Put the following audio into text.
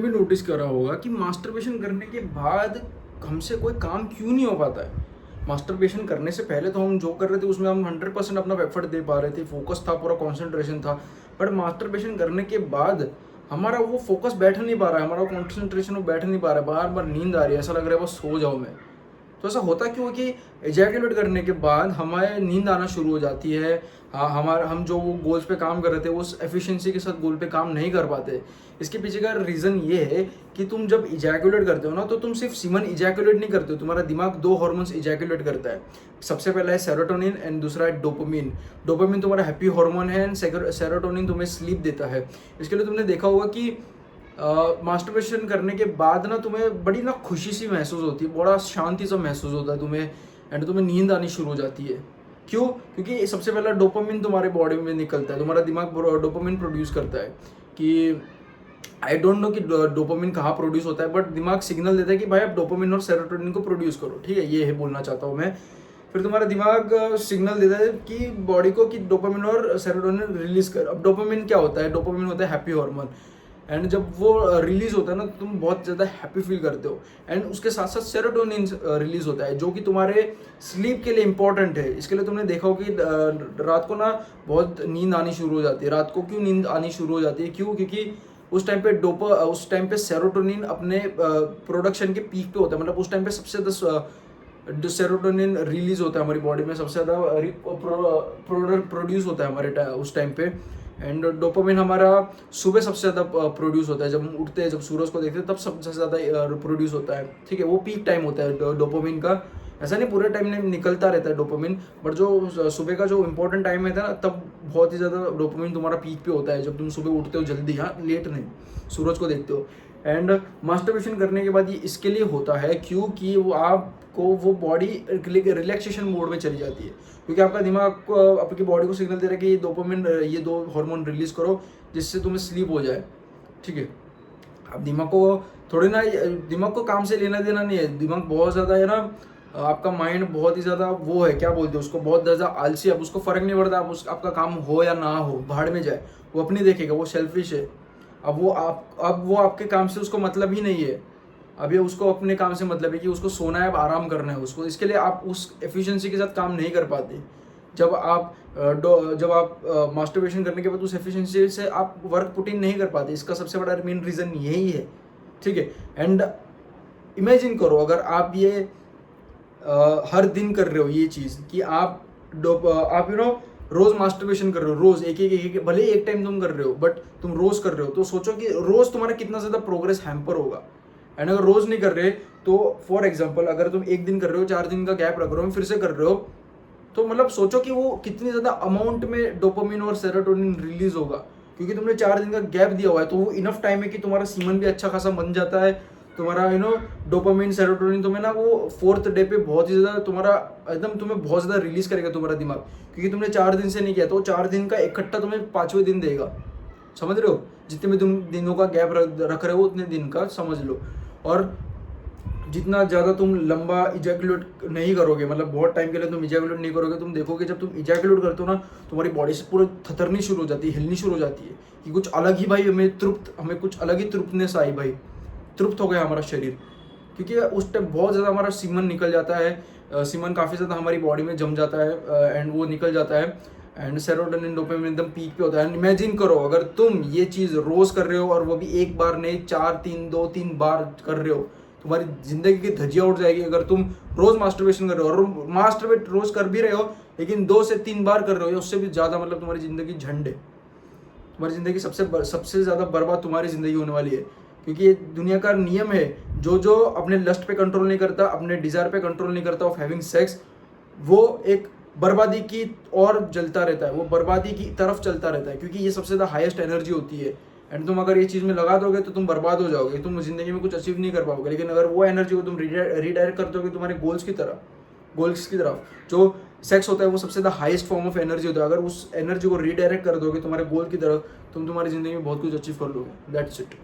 भी नोटिस करा होगा कि मास्टरबेशन करने के बाद हमसे कोई काम क्यों नहीं हो पाता है। मास्टरबेशन करने से पहले तो हम जो कर रहे थे उसमें हम 100% अपना एफर्ट दे पा रहे थे, फोकस था, पूरा कंसंट्रेशन था। बट मास्टरबेशन करने के बाद हमारा वो फोकस बैठ नहीं पा रहा है, हमारा कंसंट्रेशन वो बैठ नहीं पा रहा है, बार बार नींद आ रही है, ऐसा लग रहा है बस सो जाओ मैं। तो ऐसा होता क्यों है कि एजैकुलेट करने के बाद हमारे नींद आना शुरू हो जाती है। हाँ, हमारा हम जो वो गोल्स पे काम कर रहे थे वो एफिशिएंसी के साथ गोल पे काम नहीं कर पाते। इसके पीछे का रीज़न ये है कि तुम जब इजैकुलेट करते हो ना, तो तुम सिर्फ सीमन इजैकुलेट नहीं करते हो, तुम्हारा दिमाग दो हार्मोन्स इजैकुलेट करता है। सबसे पहला है सेरोटोनिन एंड दूसरा है डोपामिन। डोपामिन तुम्हारा हैप्पी हार्मोन है एंड सेरोटोनिन तुम्हें स्लीप देता है। इसके लिए तुमने देखा होगा कि मास्टरबेशन करने के बाद ना तुम्हें बड़ी ना खुशी सी महसूस होती है, बड़ा शांति सा महसूस होता है तुम्हें, एंड तुम्हें नींद आनी शुरू हो जाती है। क्यों? क्योंकि सबसे पहला डोपामिन तुम्हारे बॉडी में निकलता है, तुम्हारा दिमाग डोपामिन प्रोड्यूस करता है कि आई डोंट नो कि डोपामिन कहाँ प्रोड्यूस होता है, बट दिमाग सिग्नल देता है कि भाई आप डोपामिन और सेरोटोनिन को प्रोड्यूस करो। ठीक है, ये है बोलना चाहता हूँ मैं। फिर तुम्हारा दिमाग सिग्नल देता है कि बॉडी को कि डोपामिन और सेरोटोनिन रिलीज कर। अब डोपामिन क्या होता है? डोपामिन होता है हैप्पी हार्मोन, एंड जब वो रिलीज होता है ना, तो तुम बहुत ज़्यादा हैप्पी फील करते हो। एंड उसके साथ साथ सेरोटोनिन रिलीज होता है, जो कि तुम्हारे स्लीप के लिए इंपॉर्टेंट है। इसके लिए तुमने देखा हो कि रात को ना बहुत नींद आनी शुरू हो जाती है। रात को क्यों नींद आनी शुरू हो जाती है? क्यों? क्योंकि उस टाइम पे सेरोटोनिन अपने प्रोडक्शन के पीक पे होता है। मतलब उस टाइम पे सबसे ज़्यादा सेरोटोनिन रिलीज होता है हमारी बॉडी में, सबसे ज़्यादा प्रोड्यूस होता है हमारे उस टाइम पे। एंड डोपामिन हमारा सुबह सबसे ज़्यादा प्रोड्यूस होता है, जब हम उठते हैं, जब सूरज को देखते हैं, तब सबसे ज़्यादा प्रोड्यूस होता है। ठीक है, वो पीक टाइम होता है डोपामिन का। ऐसा नहीं पूरे टाइम में निकलता रहता है डोपामिन, बट जो सुबह का जो इंपॉर्टेंट टाइम है ना, तब बहुत ही ज़्यादा डोपामिन तुम्हारा पीक पे होता है, जब तुम सुबह उठते हो जल्दी, हाँ लेट नहीं, सूरज को देखते हो। एंड मास्टरबेशन करने के बाद ये इसके लिए होता है क्योंकि वो आपको वो बॉडी रिलैक्सेशन मोड में चली जाती है, क्योंकि आपका दिमाग को आपकी बॉडी को सिग्नल दे रहा है कि डोपामिन, ये दो हार्मोन रिलीज करो जिससे तुम्हें स्लीप हो जाए। ठीक है, अब दिमाग को थोड़ी ना, दिमाग को काम से लेना देना नहीं है। दिमाग बहुत ज़्यादा है ना, आपका माइंड बहुत ही ज़्यादा वो है, क्या बोलते हैं उसको, बहुत ज़्यादा आलसी। अब उसको फ़र्क नहीं पड़ता आपका काम हो या ना हो, भाड़ में जाए, वो अपनी देखेगा, वो सेल्फिश है। अब वो आपके काम से उसको मतलब ही नहीं है। अब ये उसको अपने काम से मतलब है कि उसको सोना है, अब आराम करना है उसको। इसके लिए आप उस एफिशिएंसी के साथ काम नहीं कर पाते। जब आप मास्टरबेशन करने के बाद उस एफिशिएंसी से आप वर्क पुट इन नहीं कर पाते, इसका सबसे बड़ा मेन रीज़न यही है। ठीक है, एंड इमेजिन करो अगर आप ये हर दिन कर रहे हो ये चीज़, कि आप रोज मास्टरबेशन कर रहे हो, रोज एक भले एक टाइम तुम कर रहे हो, बट तुम रोज कर रहे हो, तो सोचो कि रोज तुम्हारा कितना ज़्यादा प्रोग्रेस हैम्पर होगा। एंड अगर रोज नहीं कर रहे, तो फॉर एग्जाम्पल अगर तुम एक दिन कर रहे हो, 4 दिन का गैप रख रहे हो, फिर से कर रहे हो, तो मतलब सोचो कि वो कितनी ज़्यादा अमाउंट में डोपामिन और सेरोटोनिन रिलीज होगा, क्योंकि तुमने 4 दिन का गैप दिया हुआ है। तो वो इनफ टाइम है कि तुम्हारा सीमन भी अच्छा खासा बन जाता है, तुम्हारा डोपामिन सेरोटोनिन तुम्हें ना वो 4th डे पे बहुत ही ज़्यादा तुम्हारा एकदम तुम्हें बहुत ज़्यादा रिलीज करेगा तुम्हारा दिमाग, क्योंकि तुमने 4 दिन से नहीं किया, तो 4 दिन का इकट्ठा तुम्हें 5वें दिन देगा। समझ रहे हो? जितने भी तुम दिनों का गैप रख रहे हो, उतने दिन का समझ लो। और जितना ज़्यादा तुम लंबा इजैकुलेट नहीं करोगे, मतलब बहुत टाइम के लिए तुम इजैकुलेट नहीं करोगे, तुम देखोगे जब तुम इजैकुलेट करते हो ना, तुम्हारी बॉडी से पूरा थथरनी शुरू हो जाती है, हिलनी शुरू हो जाती है, कि कुछ अलग ही भाई हमें कुछ अलग ही तृप्तनेस आई भाई, तृप्त हो गया हमारा शरीर। क्योंकि उस टाइम बहुत ज़्यादा हमारा सीमन निकल जाता है, सीमन काफ़ी ज़्यादा हमारी बॉडी में जम जाता है, एंड वो निकल जाता है, एंड सेरोटोनिन डोपामिन एकदम पीक पे होता है। एंड इमेजिन करो अगर तुम ये चीज़ रोज़ कर रहे हो, और वो भी एक बार नहीं, 2-3 बार कर रहे हो, तुम्हारी जिंदगी की धज्जियाँ उड़ जाएगी। अगर तुम रोज़ मास्टरबेशन कर रहे हो, और मास्टरबेट रोज़ कर भी रहे हो, लेकिन 2 से 3 बार कर रहे हो, उससे भी ज़्यादा मतलब तुम्हारी ज़िंदगी झंड है। तुम्हारी ज़िंदगी सबसे ज़्यादा बर्बाद तुम्हारी ज़िंदगी होने वाली है, क्योंकि ये दुनिया का नियम है। जो अपने लस्ट पे कंट्रोल नहीं करता, अपने डिज़ायर पे कंट्रोल नहीं करता ऑफ हैविंग सेक्स, वो एक बर्बादी की ओर जलता रहता है, वो बर्बादी की तरफ चलता रहता है, क्योंकि ये सबसे ज़्यादा हाईएस्ट एनर्जी होती है। एंड तुम अगर ये चीज़ में लगा दोगे तो तुम बर्बाद हो जाओगे, तुम ज़िंदगी में कुछ अचीव नहीं कर पाओगे। लेकिन अगर वो एनर्जी को तुम रीडायरेक्ट कर दोगे तुम्हारे गोल्स की तरफ, जो सेक्स होता है वो सबसे ज़्यादा हाईएस्ट फॉर्म ऑफ एनर्जी होता है, अगर उस एनर्जी को रीडायरेक्ट कर दोगे तुम्हारे गोल की तरफ, तुम तुम्हारी ज़िंदगी में बहुत कुछ अचीव कर लोगे। That's it.